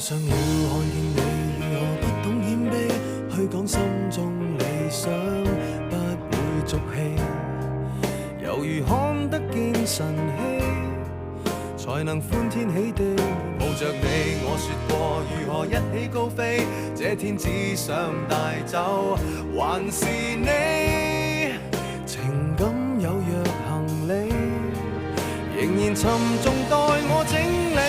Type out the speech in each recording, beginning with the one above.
上了看見你如何不懂謙卑，去講心中理想，不會俗氣，猶如看得見晨曦，才能歡天喜地抱着你。我說過如何一起高飛，這天只想帶走還是你，情感有若行李，仍然沉重待我整理。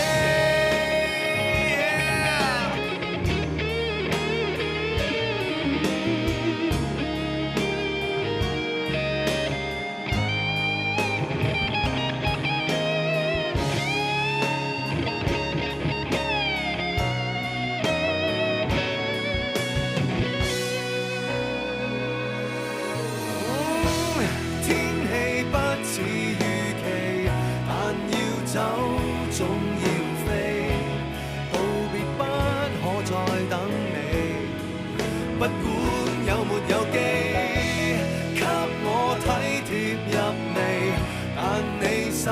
走總要飛，道別不可再等你，不管有沒有機，給我體貼入微，但你手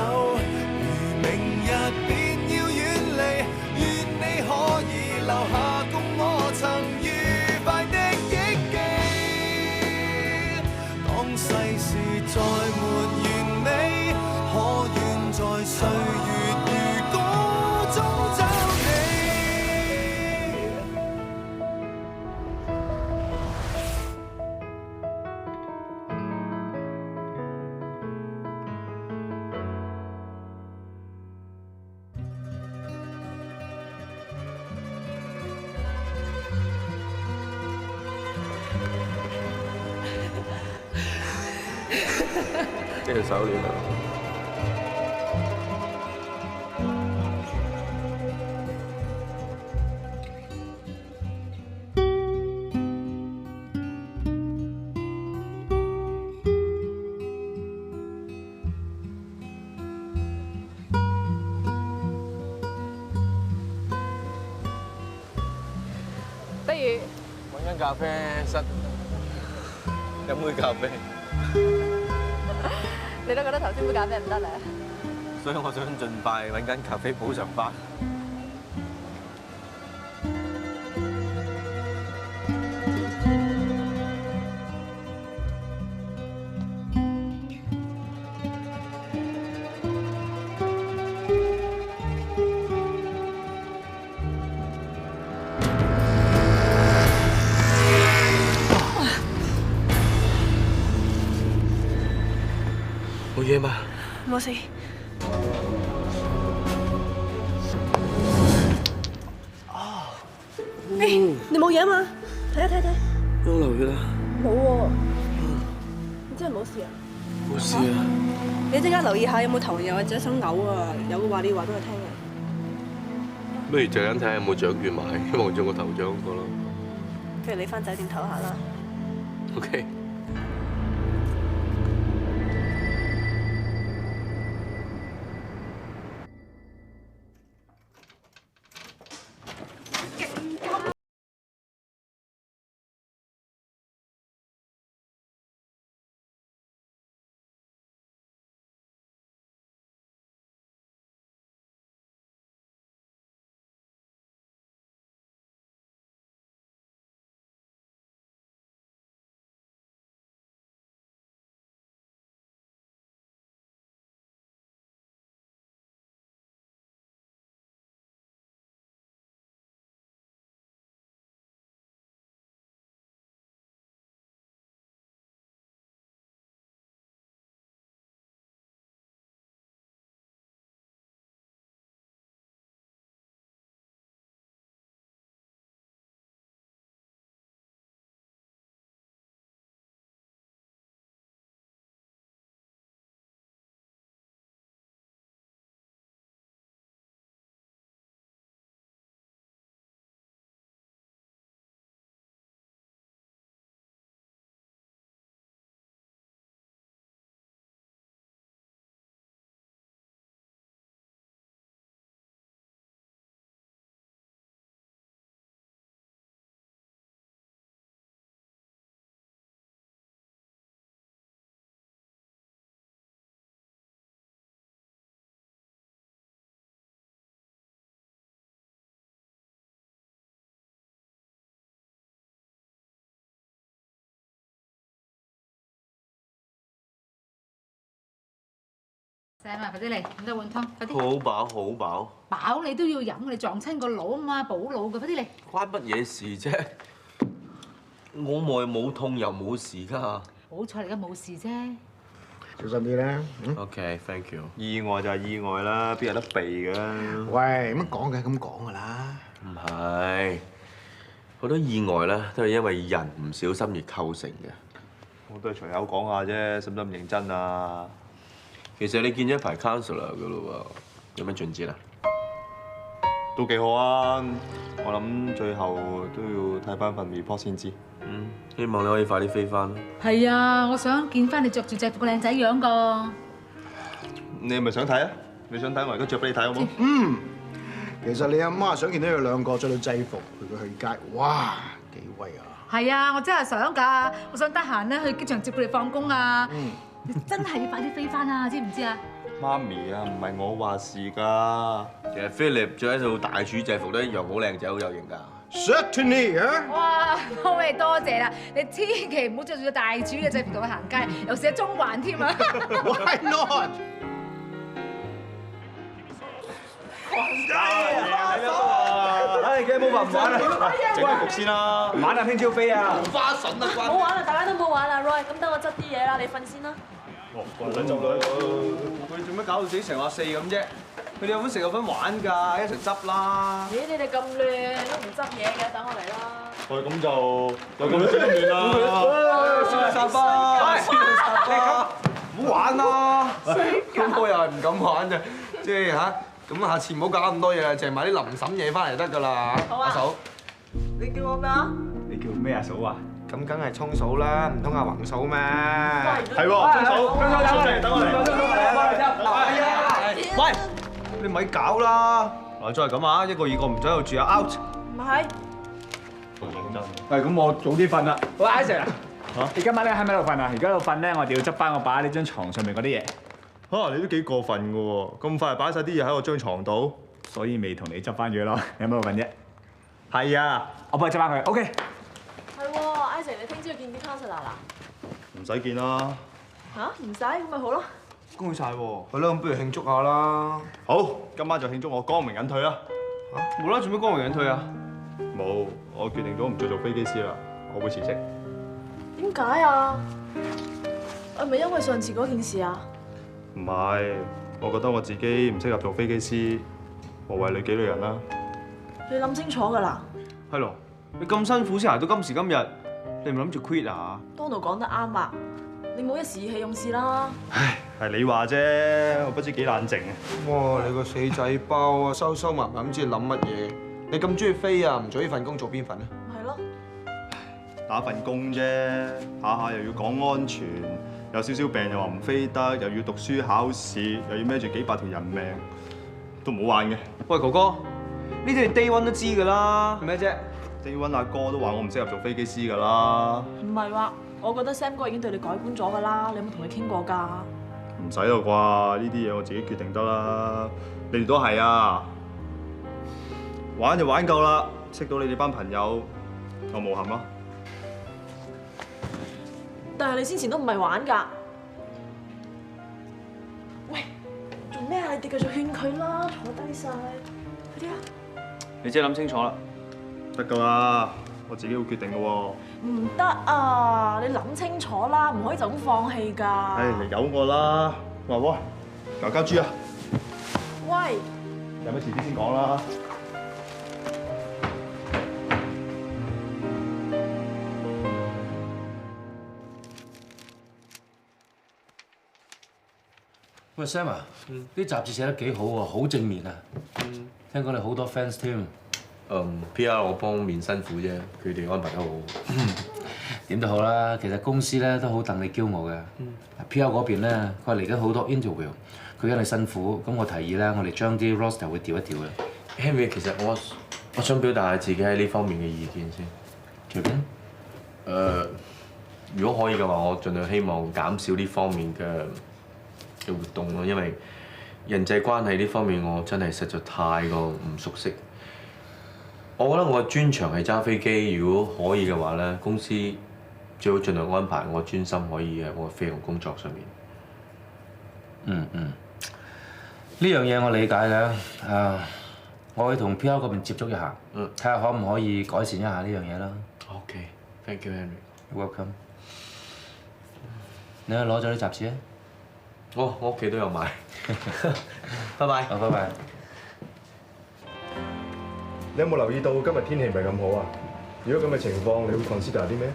如明日便要遠離，願你可以留下共我曾愉快的憶記，當世事再沒完美，可願在歲月如歌中找你。呢條手鏈啊！不如揾間咖啡室飲杯咖啡，你都覺得頭先杯咖啡唔得咧？所以我想盡快揾間咖啡補償返。冇嘢嘛？冇事。你冇嘢啊嘛？睇睇睇。有流血啦？冇喎。你真係冇事啊？冇事啊。你即刻留意下有冇頭暈又或者想嘔啊？有嘅話你要話俾我聽嘅。不如陣間睇下有冇獎券買，望中個頭獎嗰個咯。不如你返酒店唞下啦。OK。Sam 啊，快啲嚟，飲多碗湯，快啲。好飽，好飽。飽你都要飲，你撞親個腦啊嘛，補腦嘅，快啲嚟。關乜嘢事啫？我咪冇痛又冇事㗎。好彩你而家冇事啫。小心啲啦。OK，thank you。意外就係意外啦，邊有得避嘅？喂，乜講嘅咁講㗎啦？唔係，好多意外咧都係因為人唔小心而構成嘅。我都係隨口講下啫，使唔使咁認真啊？其實你見咗一排 counselor 㗎咯喎，有咩進展啊？都幾好啊！我諗最後都要睇翻份 report 先知。希望你可以快啲飛翻。係啊，我想見翻你着住制服個靚仔樣個。你係咪想睇啊？你想睇我而家着俾你睇好冇？其實你阿媽想見到佢兩個着到制服陪佢去街，哇，幾威啊！係啊，我真係想㗎，我想得閒咧去機場接佢哋放工啊。你真係要快啲飛翻啊，知唔知啊？媽咪啊，唔係我話事㗎。其實 Philip 着喺套大廚制服都一樣好靚仔，好有型㗎。Certainly 啊！哇，多謝多謝啦！你千祈唔好着住個大廚嘅制服同佢行街，又寫中環添啊 Why not？唉，幾冇辦法唔玩啦，整個局先啦，玩下聽朝飛啊！花筍啊，關！冇玩啦，大家都冇玩啦。Roy，咁等我執啲嘢啦，你瞓先啦。等就女，佢做乜搞到自己成話四咁啫？佢哋有份食有份玩㗎，一齊執啦！咦，你哋咁亂都唔執嘢嘅，等我嚟啦。喂，咁就咁亂啦！先殺吧，先殺吧，唔好玩啦！咁我又係唔敢玩啫，即係嚇。咁下次唔好搞咁多嘢啦，淨係買啲淋嬸嘢翻嚟得㗎啦，阿嫂。你叫我咩啊？你叫咩阿嫂啊？咁梗係聰嫂啦，唔通阿橫嫂咩？係喎，聰嫂，等我嚟。喂，你咪搞啦！嗱，再係咁啊，一個二個唔准喺度住啊 ，out！ 唔係，認真。喂，咁我早啲瞓啦。喂，Isaac啊，你今晚咧喺咪度瞓啊？而家喺度瞓咧，我哋要執翻我擺喺呢張床上面嗰啲嘢，嚇，你都幾過分㗎喎！咁快擺晒啲嘢喺我張床度？所以未同你執翻嘢咯。你喺咪度瞓啫？係啊，我幫你執翻佢。OK。係喎，Isaac，你聽朝見啲 counselor 啦？唔使見啦。嚇，唔使咁咪好咯。恭喜晒喎！係咯，咁不如慶祝下啦。好，今晚就慶祝我光明隱退啦！冇啦，做咩光明隱退啊？冇，我決定咗唔再做飛機師啦，我會辭職。點解啊？係咪因為上次嗰件事啊？唔係，我覺得我自己唔適合做飛機師，無謂累幾累人啦。你諗清楚㗎啦。係咯，你咁辛苦先捱到今時今日，你唔諗住 quit 啊Donald講得啱啊！你唔好一時意氣用事啦。唉，係你話啫，我不知幾冷靜啊！哇！你個死仔包啊，收收埋埋唔知諗乜嘢。你咁中意飛啊，唔做呢份工做邊份啊？係咯。打份工啫，下下又要講安全，有少少病又話唔飛得，又要讀書考試，又要孭住幾百條人命，都唔好玩嘅。喂，哥哥，呢啲係 day one 都知㗎啦，係咩啫？ Day one 阿哥都話我唔適合做飛機師㗎啦。唔係話，我覺得 Sam 哥已經對你改觀咗㗎啦。你有冇同佢傾過㗎？唔使咯啩，呢啲嘢我自己決定得啦。你哋都係啊，玩就玩夠啦，識到你哋班朋友，我無憾咯。但係你先前都唔係玩㗎。喂，做咩啊？你哋繼續勸佢啦，坐低晒，快啲啊！你真係諗清楚啦。得㗎啦，我自己會決定嘅喎。唔得啊！你諗清楚啦，唔可以就咁放棄㗎。唉，你由我啦，華喎，牛膠豬啊！喂，有咩遲啲先講啦。喂 Sam 啊，啲雜誌寫得幾好喎，好正面啊！聽講你好多 fans 添。PR 我幫面辛苦啫，佢哋安排得好。點都好啦，其實公司咧都好戥你驕傲嘅。PR 嗰邊咧，佢話嚟緊好多 interview，佢因你辛苦，咁我提議咧，我哋將啲 roster 會調一調嘅。Henry， 其實我想表達下自己喺呢方面嘅意見先。隨便。如果可以嘅話，我盡量希望減少呢方面嘅活動咯，因為人際關係呢方面我真係實在太過唔熟悉。我覺得我嘅專長係揸飛機，如果可以嘅話咧，公司最好盡量安排我專心可以喺我嘅飛行工作上面。呢樣嘢我理解嘅，我會同 PR 嗰邊接觸一下，睇下可唔可以改善一下呢樣嘢啦。OK，thank you Henry。Welcome。你去攞咗啲雜誌啊？我屋企都有買。拜拜。好，拜拜。你有冇留意到今日天氣唔係咁好啊？如果咁嘅情況，你會 consider 啲咩？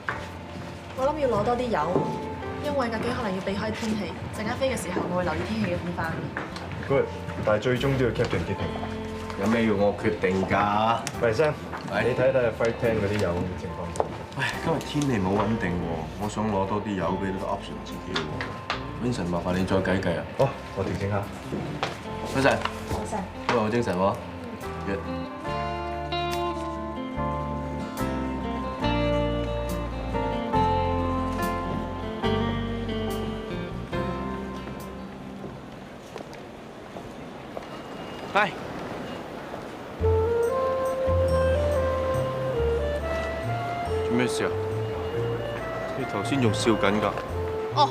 我諗要攞多啲油，因為架機可能要避開天氣。陣間飛嘅時候，我會留意天氣嘅變化。Good，但係最終都要 Captain 決定。有咩要我決定㗎？喂，Sam，你睇睇 Flight 10嗰啲油嘅情況。喂，今日天氣冇穩定喎，我想攞多啲油俾呢個 option 自己喎。Vincent，麻煩你再計計啊。好，我調整下。Vincent，早晨。今日好精神喎。Hi。做咩事啊？你頭先仲笑緊㗎。哦，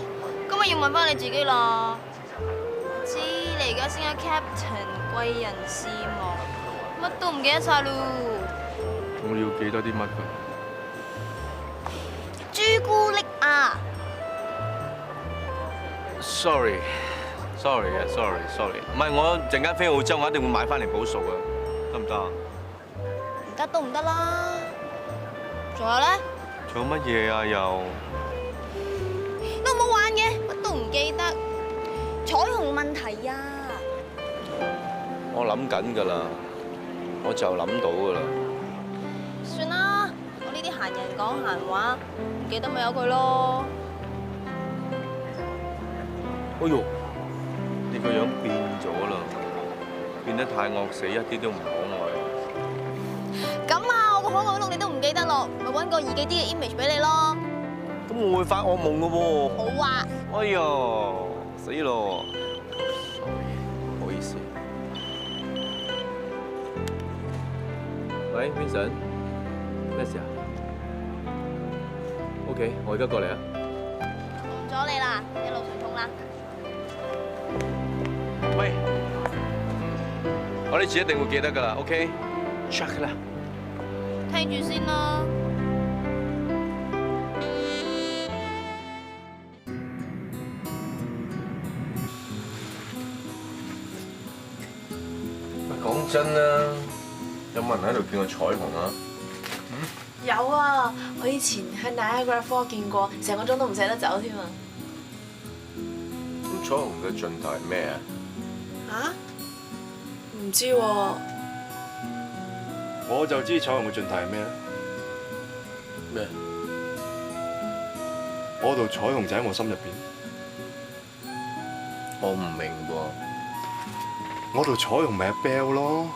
咁咪要問翻你自己啦。知你而家先係 Captain 貴人事務，乜都唔記得晒咯。我要記得啲乜㗎？朱古力啊！Sorry，嘅 ，sorry。唔係我陣間飛澳洲，我一定會買翻嚟補數㗎，得唔得啊？唔得都唔得啦。仲有咧？仲有乜嘢啊？又都冇玩嘅，乜都唔記得。彩虹問題啊！我諗緊㗎啦，我就諗到㗎啦。算啦，我呢啲閒人講閒話，唔記得咪由佢咯。哎呦，你個樣變咗啦，變得太惡死，一啲都唔可愛。咁啊，我個可愛碌你都唔記得咯，咪揾個易記啲嘅 image 俾你咯。咁我會發惡夢㗎喎。好啊。哎呀，死咯！唔好意思。喂 ，Vincent， 咩事啊 ？OK， 我而家過嚟啊。唔阻你啦，一路順風啦。喂，我呢次一定會記得㗎啦 ，OK？Check 啦。聽住先啦。講真啦，有冇人喺度見過彩虹啊？有啊，我以前喺 Niagara Falls 見過，成個鐘都唔捨得走添啊！咁彩虹嘅盡頭係咩啊？嚇？唔知喎。我就知彩虹嘅盡頭係咩咧？咩？我道彩虹就喺我心入邊。我唔明喎。我道彩虹咪阿 Bell 咯。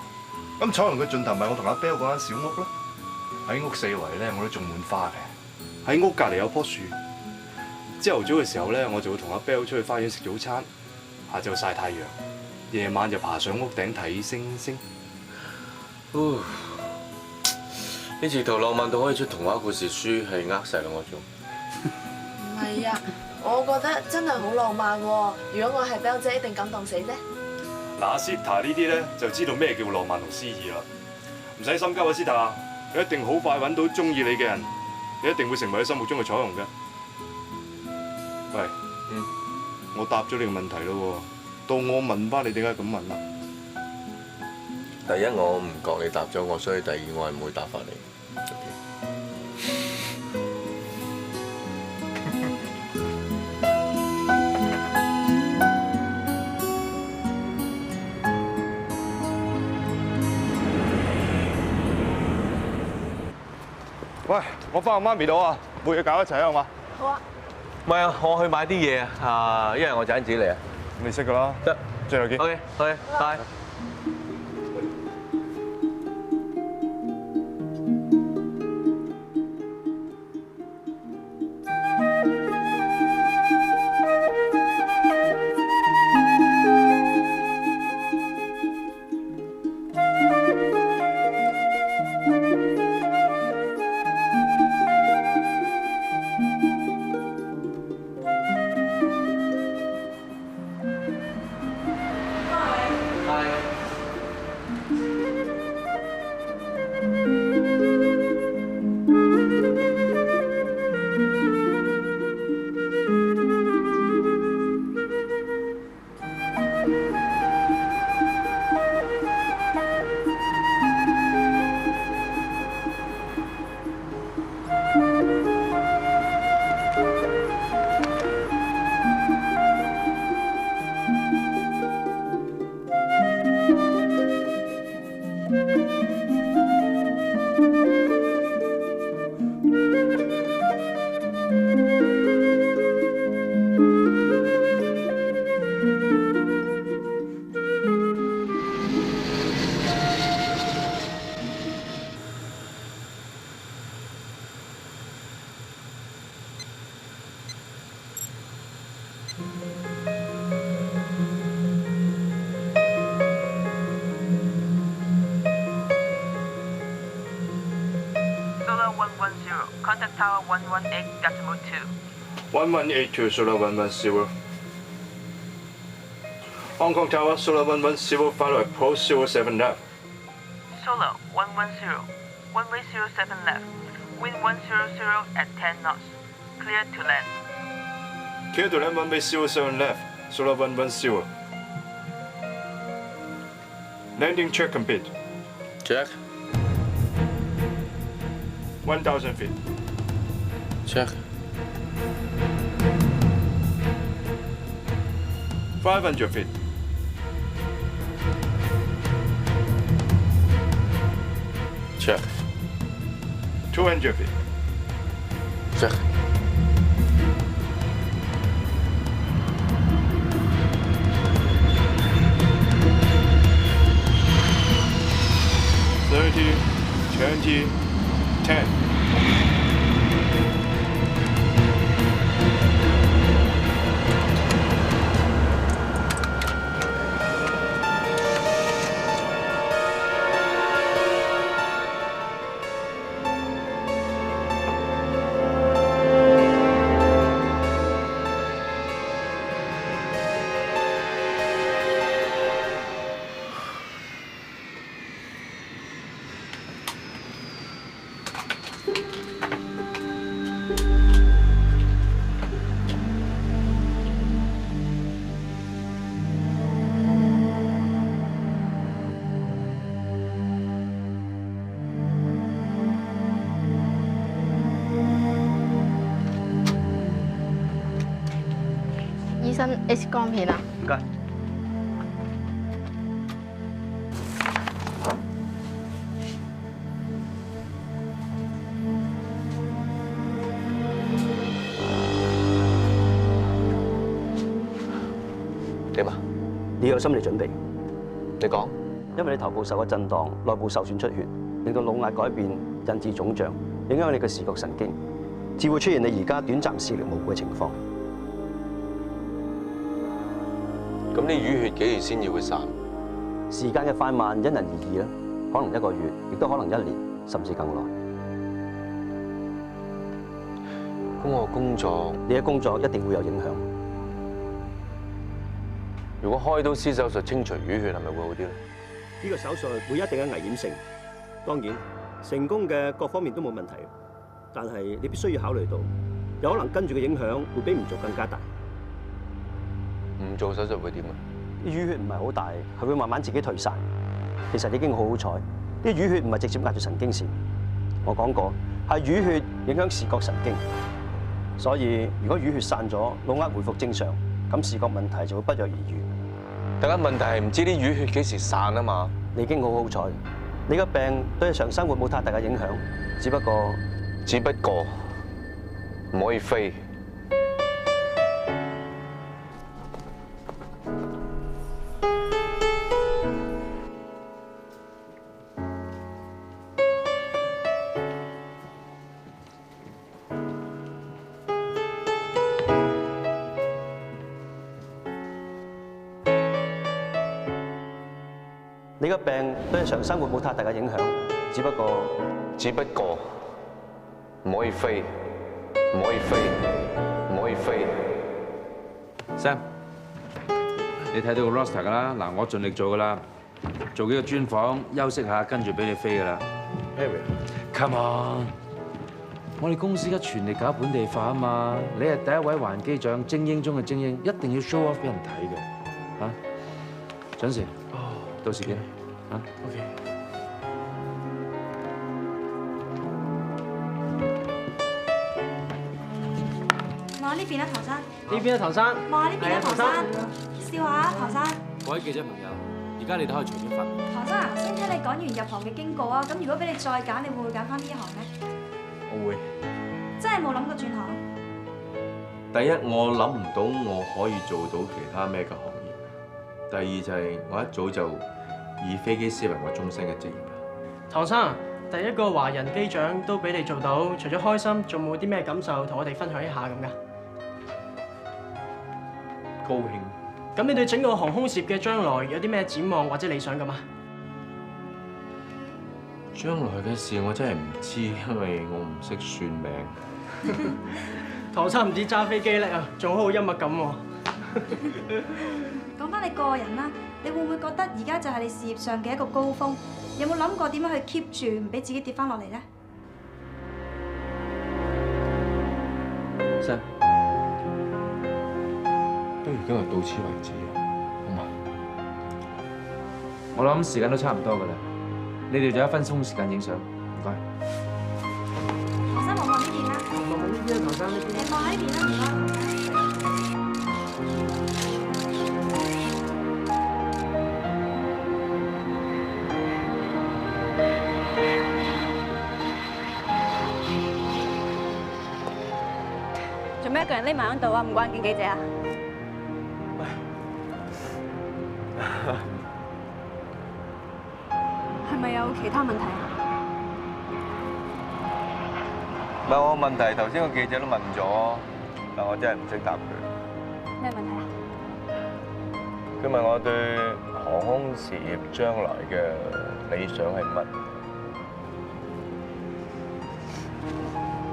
咁彩虹嘅盡頭咪我同阿 Bell 嗰間小屋咯。喺屋四圍咧，我都種滿花嘅。喺屋隔離有棵樹。朝頭早嘅時候咧，我就會同阿 Bell 出去花園食早餐。下晝曬太陽，夜晚就爬上屋頂睇星星。呢次圖浪漫到可以出童話故事書，係呃晒兩個鐘。唔係啊，我覺得真係好浪漫喎！如果我係 Bell 姐，一定感動死啫。嗱，Sita 呢啲咧就知道咩叫浪漫同詩意啦。唔使心急啊，Sita，你一定好快揾到中意你嘅人，你一定會成為佢心目中嘅彩虹嘅。喂，我答咗你個問題咯喎，到我問翻你點解咁問啦？第一我唔覺你答咗我，所以第二我係唔會答翻你。喂，我翻我媽咪度啊，冇嘢搞一齊啊，好嘛？好啊。唔係啊，我去買啲嘢啊，一係我陣自己嚟啊。你識噶啦，得，最後見。OK，拜。Solar 110, contact Tower 118.2. 118 to Solar 110. Hong Kong Tower, Solar 110, follow approach 07 left. Solar 110, runway 07 left, wind 100 at 10 knots, clear to land. Clear to land, runway 07 left, Solar 110. Landing check complete. Check. 1,000 feet. Check. 500 feet. Check. 200 feet. Check. 30, 20, 10.醫生 X 光片啊！唔該。點啊？你要有心理準備。你講，因為你頭部受咗震盪，內部受損出血，令到腦壓改變，引致腫脹，影響你嘅視覺神經，至會出現你而家短暫視力模糊嘅情況。咁啲淤血幾時先至會散？時間嘅快慢因人而異啦，可能1個月，亦都可能1年，甚至更耐。咁我工作，你嘅工作一定會有影響。如果開刀施手術清除淤血，係咪會好啲咧？呢個手術會一定嘅危險性，當然成功嘅各方面都冇問題，但係你必須要考慮到，有可能跟住嘅影響會比唔做更加大。唔做手術會點啊？啲淤血唔係好大，係會慢慢自己退散。其實你已經好好彩，啲淤血唔係直接壓住神經線。我講過係淤血影響視覺神經，所以如果淤血散咗，腦壓回復正常，咁視覺問題就會不藥而愈。大家問題係唔知啲淤血幾時散啊嘛？你已經好好彩，你個病對日常生活冇太大嘅影響，只不過唔可以飛。你個病對日常生活冇太大嘅影響，只不過唔可以飛，唔可以飛，唔可以飛。Sam， 你睇到個 roster 㗎啦，嗱我盡力做㗎啦，做幾個專訪，休息下，跟住俾你飛㗎啦。Harry，come on， 我哋公司而家全力搞本地化啊嘛，你係第一位環機長，精英中嘅精英，一定要 show off 俾人睇嘅，準時。到時見啊 OK。望下呢邊啊，唐生。呢邊啊，唐生。望下呢邊啊，唐生。笑下啊，唐生。各位記者朋友，而家你哋可以隨便發問。唐生啊，先聽你講完入行嘅經過啊，咁如果俾你再揀，你會唔會揀翻呢一行咧？我會。真係冇諗過轉行？第一，我諗唔到我可以做到其他咩嘅行業。第二就係我一早就以飛機師為我終身嘅職業啦。唐生，第一個華人機長都俾你做到，除咗開心，仲冇啲咩感受同我哋分享一下咁噶？高興。咁你對整個航空事業嘅將來有啲咩展望或者理想咁啊？將來嘅事我真係唔知，因為我唔識算命。唐生唔止揸飛機叻啊，仲好幽默感喎。講翻你個人啦，你會唔會覺得而家就係你事業上嘅一個高峰？有冇諗過點樣去 keep 住唔俾自己跌翻落嚟咧？ Sam， 不如今日到此為止啊，好嘛？我諗時間都差唔多㗎啦，你哋就一分鐘時間影相，唔該。唐生望呢邊啦，望呢邊啊，唐生呢邊。你望喺呢邊啦，唔該。 做咩一個人匿埋喺度啊？唔關見記者啊？係咪有其他問題啊？唔係我問題，頭先個記者都問咗，但我真係唔識答佢。咩問題啊？佢問我對航空事業將來嘅理想係乜？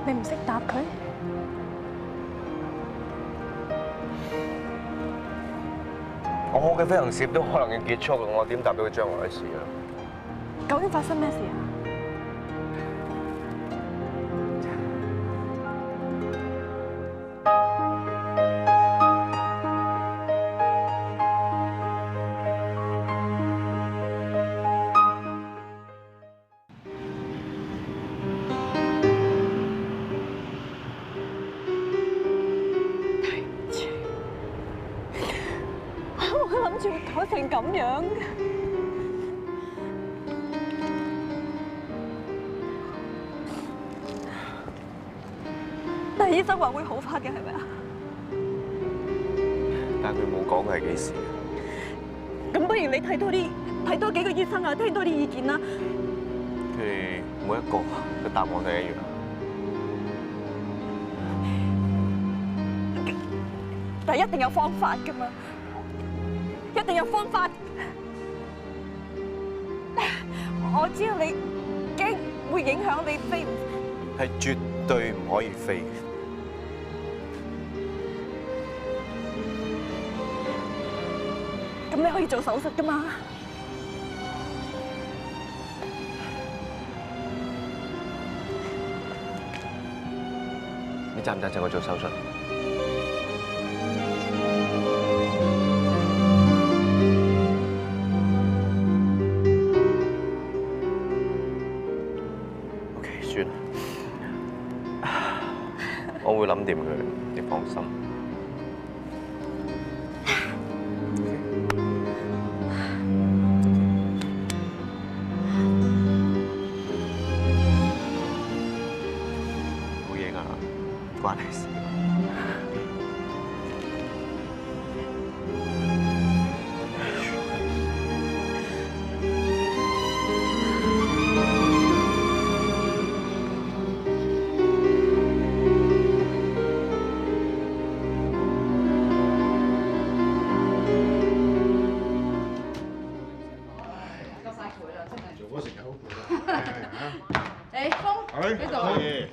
你唔識答佢？ 我嘅飛行事業都可能要結束，我點答到佢將來嘅事啊？究竟發生咩事啊？我諗住改成咁樣，但係醫生話會好返嘅，係咪啊？但佢冇講係幾時。咁不如你睇多幾個醫生啊，聽多啲意見啦。佢哋每一個嘅答案都係一樣。但係一定有方法㗎嘛。 一定有方法。我知道你驚會影響你飛唔，係絕對唔可以飛。咁你可以做手術㗎嘛？你贊唔贊成我做手術？ 我會諗掂佢，你放心。冇嘢㗎，關你事。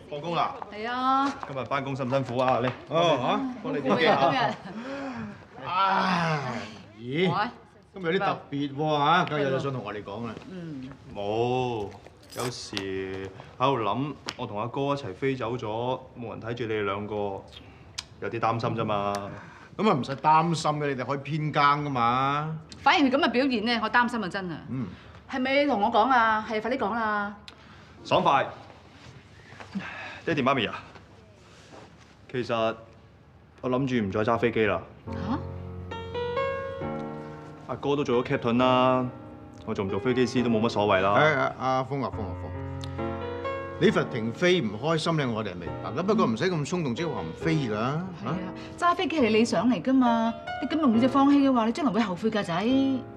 放工啦！係啊！今日翻工辛唔辛苦啊？你幫你點機下。咦？今日有啲特別喎嚇，今日有嘢想同我哋講啊。冇，有時喺度諗，我同阿哥一齊飛走咗，冇人睇住你哋兩個，有啲擔心啫嘛。咁啊唔使擔心嘅，你哋可以偏更噶嘛。反而佢咁嘅表現咧，我擔心啊真啊。係咪你同我講啊？係快啲講啦！爽快！爹哋媽咪啊，其實我諗住唔再揸飛機啦。嚇！阿哥都做咗 captain 啦，我做唔做飛機師都冇乜所謂啦。阿峰啊，你罰停飛唔開心咧，我哋係明白嘅。不過唔使咁衝動，即係話唔飛㗎。係啊，揸飛機係你理想嚟㗎嘛，你今日每隻放棄嘅話，你將來會後悔㗎仔。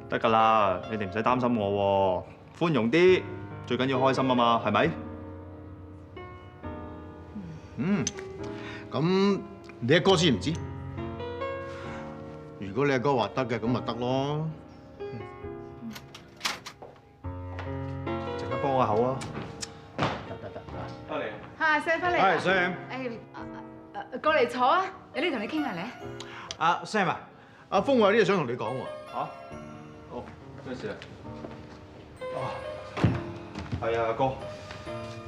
得㗎啦，你哋唔使擔心我喎，寬容啲，最緊要開心啊嘛，係咪？咁你阿哥知唔知？如果你阿哥話得嘅，咁咪得咯。陣間幫我幫下口啊！得嚟。嚇，Sam 翻嚟。係 Sam。誒，過嚟坐啊！有啲同你傾下嚟。阿 Sam 啊，阿峰話有啲嘢想同你講喎。嚇？好，咩事啊？係啊，哥。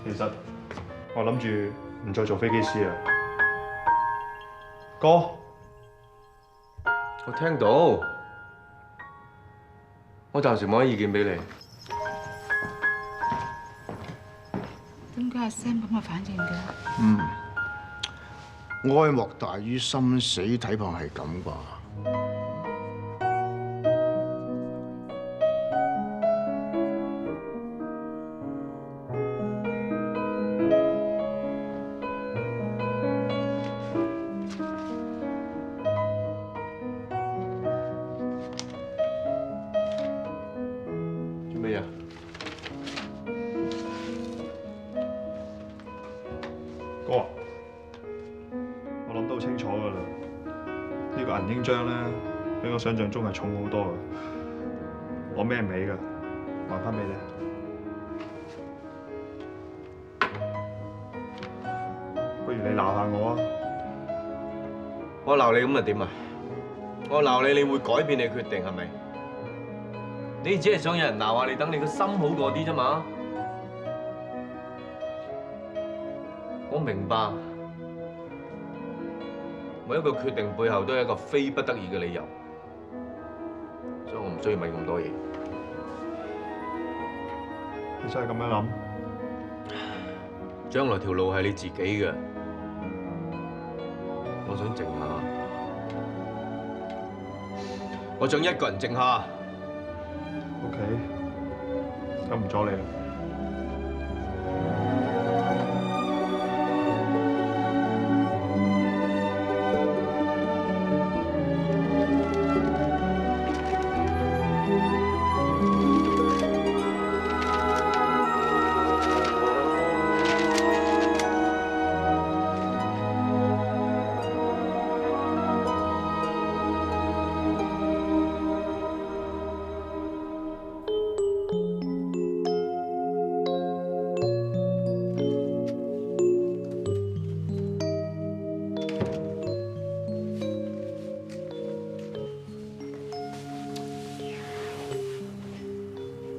其實我諗住唔再做飛機師啊。哥，我聽到，我暫時冇乜意見俾你。點解阿 Sam 咁嘅反應嘅？愛莫大於心死，睇怕係咁啩。做咩啊？哥，我諗得好清楚㗎啦。呢個銀鷹章咧，比我想象中係重好多㗎。我孭唔起㗎，還翻俾你。不如你鬧下我啊！我鬧你咁又點啊？我鬧你，你會改變你決定係咪？你只係想有人鬧下你，等你個心好過啲啫嘛。我明白，每一個決定背後都有一個非不得已嘅理由，所以我唔需要問咁多嘢。你真係咁樣諗？將來條路係你自己嘅，我想靜下，我想一個人靜下。OK，咁唔阻你啦。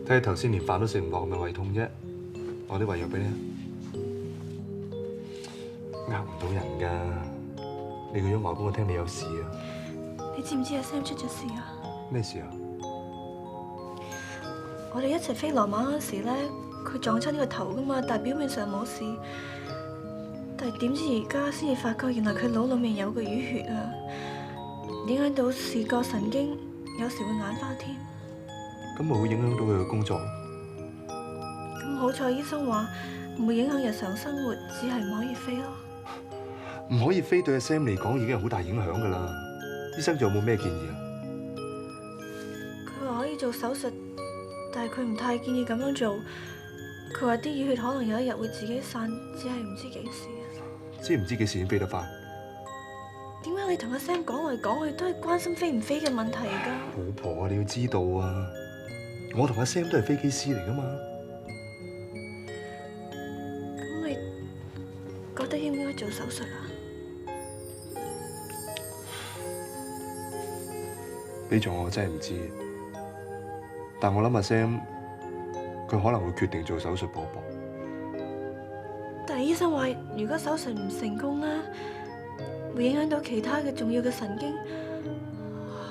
睇你頭先連飯都食唔落，咪胃痛啫。攞啲胃藥俾你啊！呃唔到人㗎，你個樣話俾我聽你有事啊！你知唔知阿 Sam 出咗事啊？咩事啊？我哋一齊飛羅馬嗰時咧，佢撞親個頭㗎嘛，但係表面上冇事。但係點知而家先至發覺，原來佢腦裡面有個淤血啊，影響到視覺神經，有時會眼花添。咁咪會影響到佢嘅工作？咁好彩醫生話唔會影響日常生活，只係唔可以飛咯。唔可以飛對阿 Sam 嚟講已經係好大影響㗎啦。醫生仲有冇咩建議啊？佢話可以做手術，但係佢唔太建議咁樣做。佢話啲淤血可能有一日會自己散，只係唔知幾時啊。知唔知幾時先飛得返？點解你同阿 Sam 講嚟講去都係關心飛唔飛嘅問題㗎？老婆啊，你要知道啊，我同阿 Sam 都係飛機師嚟㗎嘛。咁你覺得應唔應該做手術啊？呢種我真係唔知，但我諗阿 Sam 佢可能會決定做手術搏搏。但係醫生話，如果手術唔成功咧，會影響到其他嘅重要嘅神經，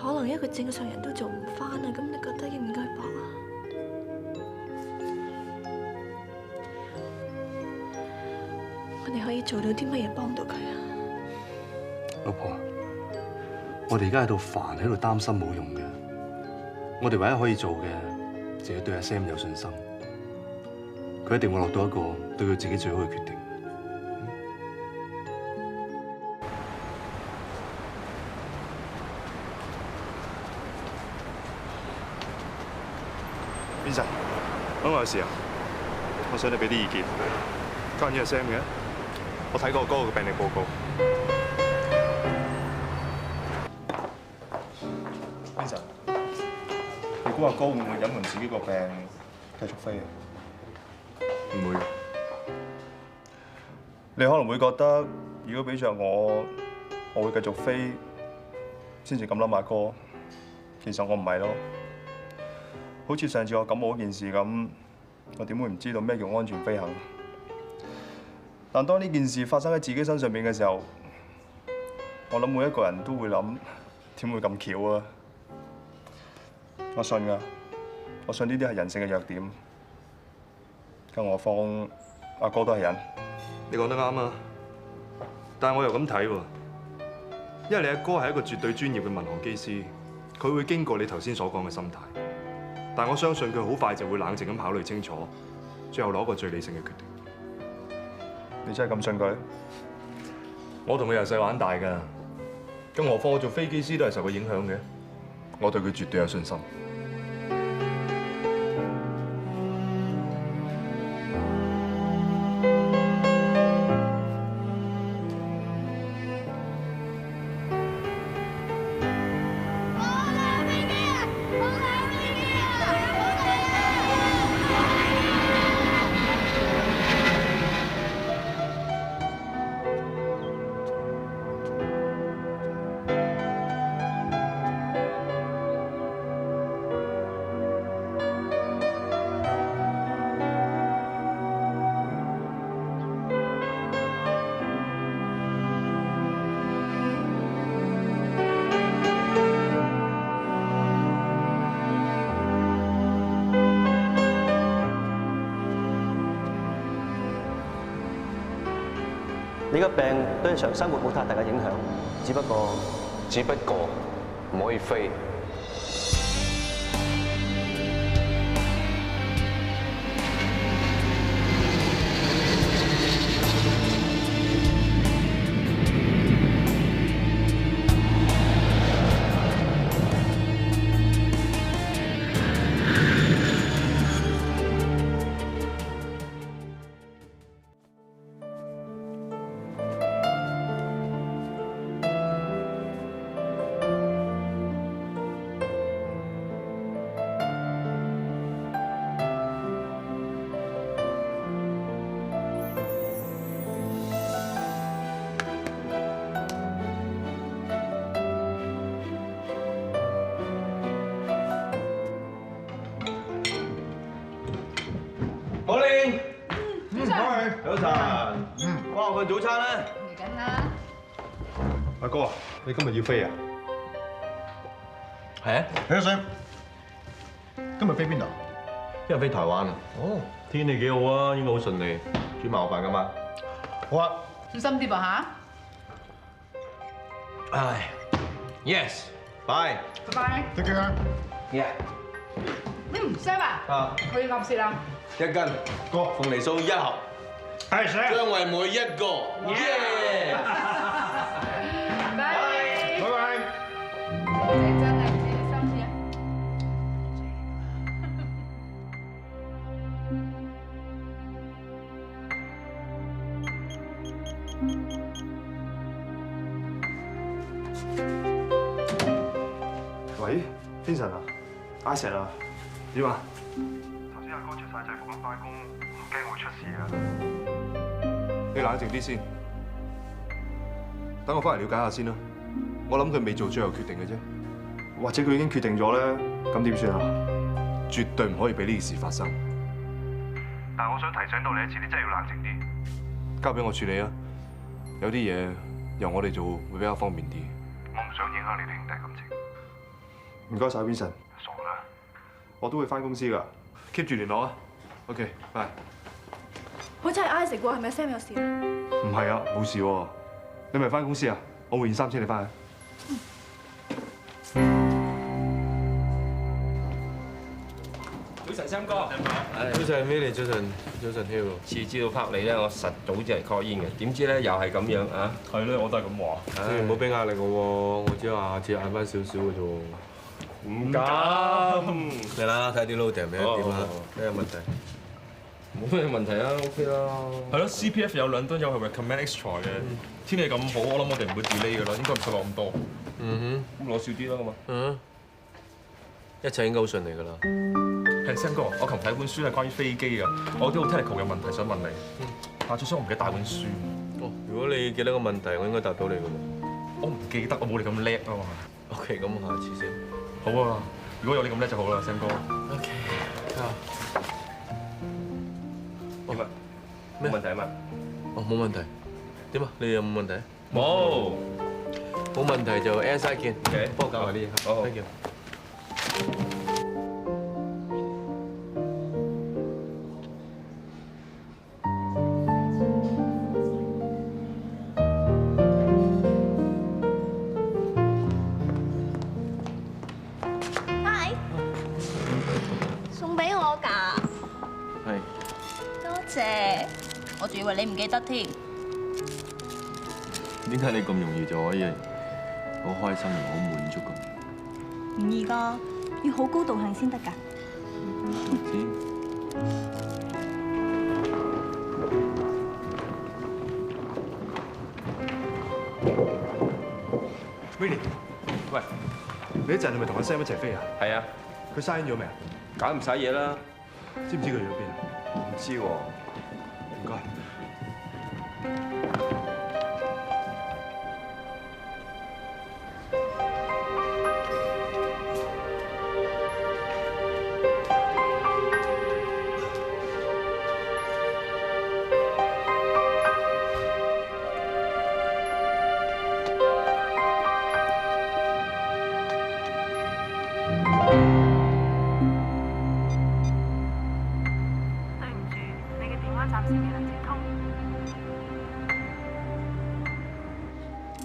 可能一個正常人都做唔返啊！咁你覺得應唔應該搏啊？我哋可以做到啲乜嘢幫到佢啊？老婆，我哋而家喺度煩，喺度擔心冇用嘅。我哋唯一可以做嘅，就係對阿 Sam 有信心。佢一定會落到一個對佢自己最好嘅決定。Vincent，我有事啊，我想你俾啲意見。關於阿 Sam 嘅，我睇過哥嘅病歷報告。Vincent，你估阿哥會唔會隱瞞自己個病繼續飛啊？唔會。你可能會覺得，如果俾着我會繼續飛，先至咁諗阿哥。其實我唔係咯。好似上次我感冒嗰件事咁，我點會唔知道咩叫安全飛行？但當呢件事發生喺自己身上面嘅時候，我諗每一個人都會諗，點會咁巧啊？我信㗎，我信呢啲係人性嘅弱點。更何況阿哥都係人。你講得啱啊！但係我又咁睇喎，因為你阿哥係一個絕對專業嘅民航機師，佢會經過你頭先所講嘅心態。但我相信佢好快就會冷靜咁考慮清楚，最後攞個最理性嘅決定。你真係咁信佢？我同佢由細玩大㗎，更何況我做飛機師都係受佢影響嘅，我對佢絕對有信心。你個病對日常生活冇太大嘅影響，只不過唔可以飛。Morning， 早晨。哇，我份早餐咧？嚟緊啦。阿哥，你今日要飛啊？係啊。你想今日飛邊度？今日飛台灣啊。哦，天氣幾好啊，應該好順利。煮埋我飯㗎嘛？好啊。小心啲噃嚇。唉 ，Yes，bye。拜拜。再見啊。 Yeah。Sam 啊，我要鴨舌啦。1斤，哥，鳳梨酥1盒。係，Sam。張惠妹1個。耶！拜拜。拜拜。你真係唔知你心意啊！喂，Vincent啊，Isaac啊，點啊？頭先阿哥着晒制服咁翻工，我驚會出事啊！你冷靜啲先，等我翻嚟了解下先啦。我諗佢未做最後決定嘅啫，或者佢已經決定咗咧，咁點算啊？絕對唔可以俾呢件事發生。但係我想提醒到你一次，你真係要冷靜啲。交俾我處理啊！有啲嘢由我哋做會比較方便啲。我唔想影響你哋兄弟感情。唔該晒 Vincent。傻啦！我都會翻公司㗎。 keep 住聯絡啊。OK，拜。好似係 Isaac 喎，係咪 Sam 有事啊？唔係啊，冇事喎。你咪翻公司啊？我換件衫車你翻去。早晨，Sam 哥。早晨 Milly，早晨 Hero。次知道拍你咧，我實早知係 call in 嘅，點知咧又係咁樣啊？係咧，我都係咁話。你唔好俾壓力我喎，我只係話下次晏翻少少嘅啫喎。唔敢。嚟啦，睇啲 loading 咩點啊？咩有問題？冇咩問題啊 ，OK 啦。係咯 ，CPF 有2噸油係 recommend extra 嘅。天氣咁好，我諗我哋唔會 delay 噶啦，應該唔使攞咁多。嗯哼。咁攞少啲啦，咁啊。嗯。一切應該好順利㗎啦。係 Sam 哥，我琴日睇本書係關於飛機嘅，我有啲好 technical 嘅問題想問你。但最衰我唔記得帶本書。哦，如果你記得個問題，我應該答到你㗎喎。我唔記得，我冇你咁叻啊嘛。OK，咁下次先。好啊，如果有你咁叻就好啦，Sam 哥。OK，點啊？冇問題啊嘛？哦，冇問題。點啊？你有冇問題？冇。冇問題就 airside 見。OK，幫我搞埋啲嘢。好。 Thank you。 Hi， 送俾我㗎。係。多謝，我仲以為你唔記得添。點解你咁容易就可以好開心同好滿足咁？唔易㗎，要好高度幸先得㗎。知。 Vinny， 喂，你一陣係咪同阿 Sam 一齊飛啊？係啊。佢 sign 咗未啊？搞唔晒嘢啦。知唔知佢去咗邊啊？唔知喎。唔該。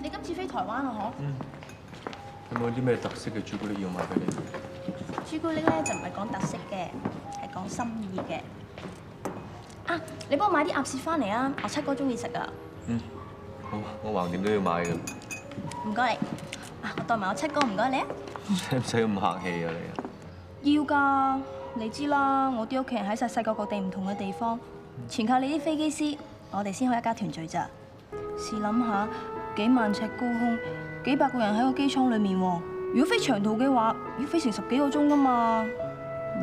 你今次飛台灣啊？嗬？有冇啲咩特色嘅朱古力要買俾你？朱古力咧就唔係講特色嘅，係講心意嘅。啊，你幫我買啲鴨舌翻嚟啊！我七哥中意食啊。好，我橫掂都要買嘅。唔該你。啊，我代埋我七哥，唔該你啊。使唔使咁客氣啊你？要㗎，你知啦，我啲屋企人喺世界各地唔同嘅地方，全靠你啲飛機師，我哋先可以一家團聚咋。試諗下，幾萬尺高空，幾百個人喺個機艙裡面喎。如果飛長途嘅話，要飛成10幾個鐘㗎嘛。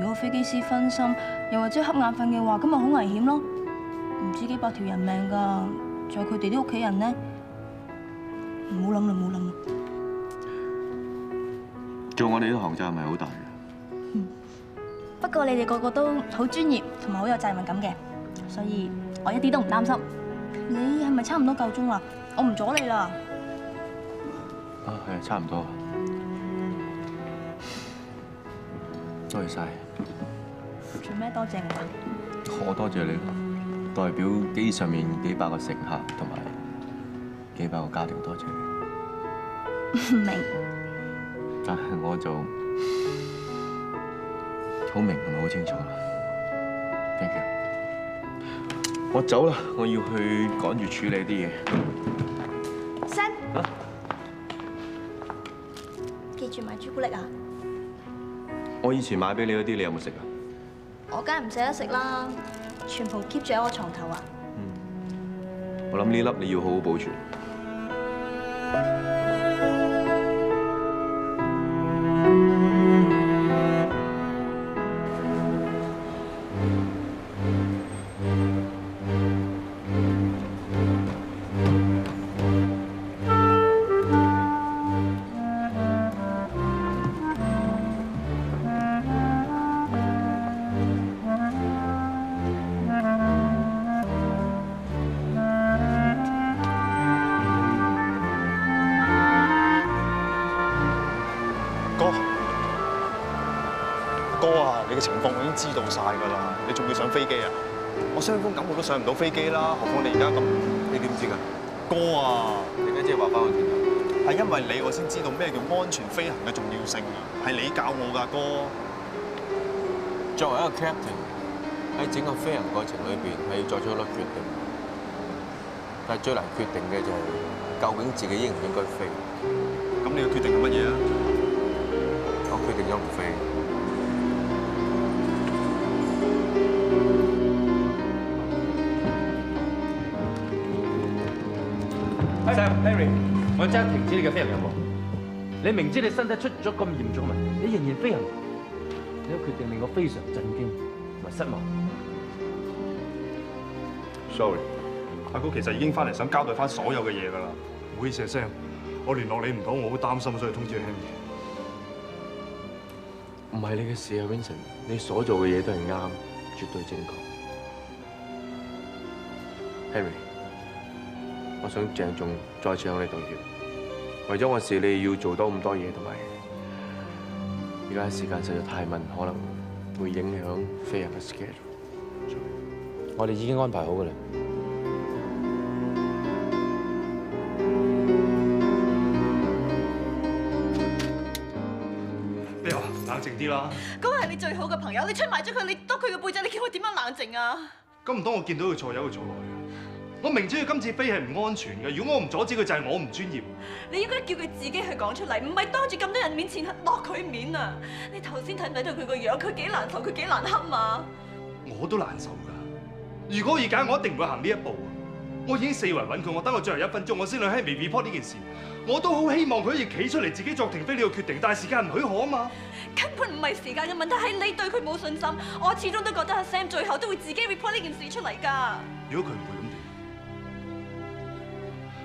如果飛機師分心，又或者瞌眼瞓嘅話，咁咪好危險咯。唔知幾百條人命㗎，仲有佢哋啲屋企人呢？唔好諗啦，唔好諗啦。做我哋啲行責係咪好大嘅？不過你哋個個都好專業同埋好有責任感嘅，所以我一啲都唔擔心。你係咪差唔多夠鐘啦？我唔阻你啦。啊，係差唔多。多謝晒。做咩多謝我？我多謝你咯，代表機上面幾百個乘客同埋幾百個家庭，多謝你。唔明。但係我就好明同埋好清楚啦。Thank you。我走啦，我要去趕住處理啲嘢。Sam，記住買朱古力啊！我以前買俾你嗰啲，你有冇食啊？我梗係唔捨得食啦，全部 keep 住喺我床頭啊！我諗呢粒你要好好保存。哥啊，你嘅情況我已經知道晒㗎啦，你仲要上飛機啊？我傷風感冒都上唔到飛機啦，何況你而家咁，你點知㗎？哥啊，你而家即係話翻我轉頭，係因為你我先知道咩叫安全飛行嘅重要性啊！係你教我㗎，哥。作為一個 captain，喺整個飛行過程裏邊係要作出好多決定，但係最難決定嘅就係究竟自己應唔應該飛。咁你嘅決定係乜嘢啊？我決定咗唔飛。Sam、Harry， 我即刻停止你嘅飛行任務。你明知你身體出咗咁嚴重問題，你仍然飛行，你個決定令我非常震驚同埋失望。Sorry， 阿哥其實已經翻嚟想交代翻所有嘅嘢㗎啦。唔好意思啊，Sam，我聯絡你唔到，我好擔心，所以通知 Henry。唔係你嘅事啊，Vincent， 你所做嘅嘢都係啱，絕對正確。Henry， 我想鄭重再次向你道歉。為咗我事，你要做多咁多嘢，同埋而家時間實在太密，可能會影響飛行嘅 schedule。我哋已經安排好㗎啦。咩話？冷靜啲啦！嗰個係你最好嘅朋友，你出賣咗佢，你督佢個背脊，你叫我點樣冷靜啊？咁唔通我見到佢錯有佢錯落去？我明知佢今次飛係唔安全嘅，如果我唔阻止佢，就係我唔專業。你應該叫佢自己去講出嚟，唔係當住咁多人面前落佢面啊！你頭先睇唔睇到佢個樣？佢幾難受，佢幾難堪啊！我都難受㗎。如果要揀，我一定唔會行呢一步啊！我已經四圍揾佢，我等我最後1分鐘，我先向 Henry report 呢件事。我都好希望佢可以企出嚟自己作停飛呢個決定，但係時間唔許可啊嘛。根本唔係時間嘅問題，係你對佢冇信心。我始終都覺得阿 Sam 最後都會自己 report 呢件事出嚟㗎。如果佢唔會咁點？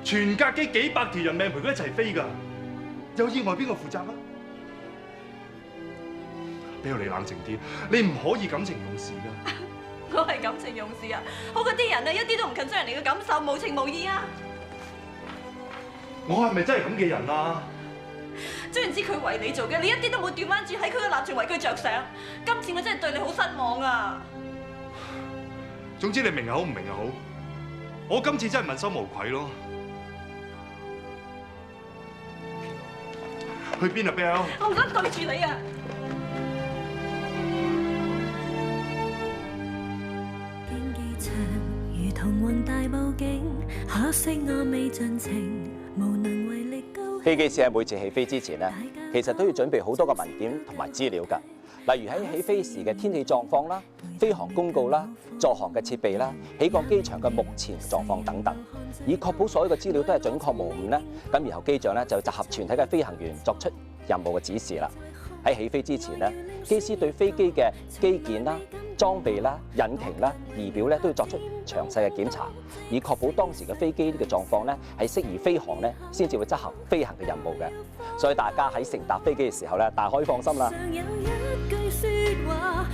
全架機幾百條人命陪佢一齊飛㗎，有意外邊個負責啊？俾我你冷靜啲，你唔可以感情用事㗎。我係感情用事啊！好過啲人啊，一啲都唔近人哋嘅感受，無情無義啊！我係咪真係咁嘅人啊？雖然知佢為你做嘅，你一啲都冇調翻轉喺佢嘅立場為佢着想。今次我真係對你好失望啊！總之你明又好，唔明又好，我今次真係問心無愧咯。去邊啊 ，Bell？ 我唔想對住你啊！如同宏大佈景，可惜我未盡情，無能為力高。飛機師喺每次起飛之前咧，其實都要準備好多個文件同埋資料㗎，例如喺起飛時嘅天氣狀況啦、飛行公告啦、助航嘅設備啦、起降機場嘅目前狀況等等，以確保所有嘅資料都係準確無誤咧。咁然後機長咧就集合全體嘅飛行員作出任務嘅指示啦。喺起飛之前咧，機師對飛機嘅機件啦、裝備啦、引擎啦、儀表咧都要作出詳細嘅檢查，以確保當時嘅飛機呢個狀況咧係適宜飛航咧，先至會執行飛行嘅任務嘅。所以大家喺乘搭飛機嘅時候咧，大可以放心啦。有一句説話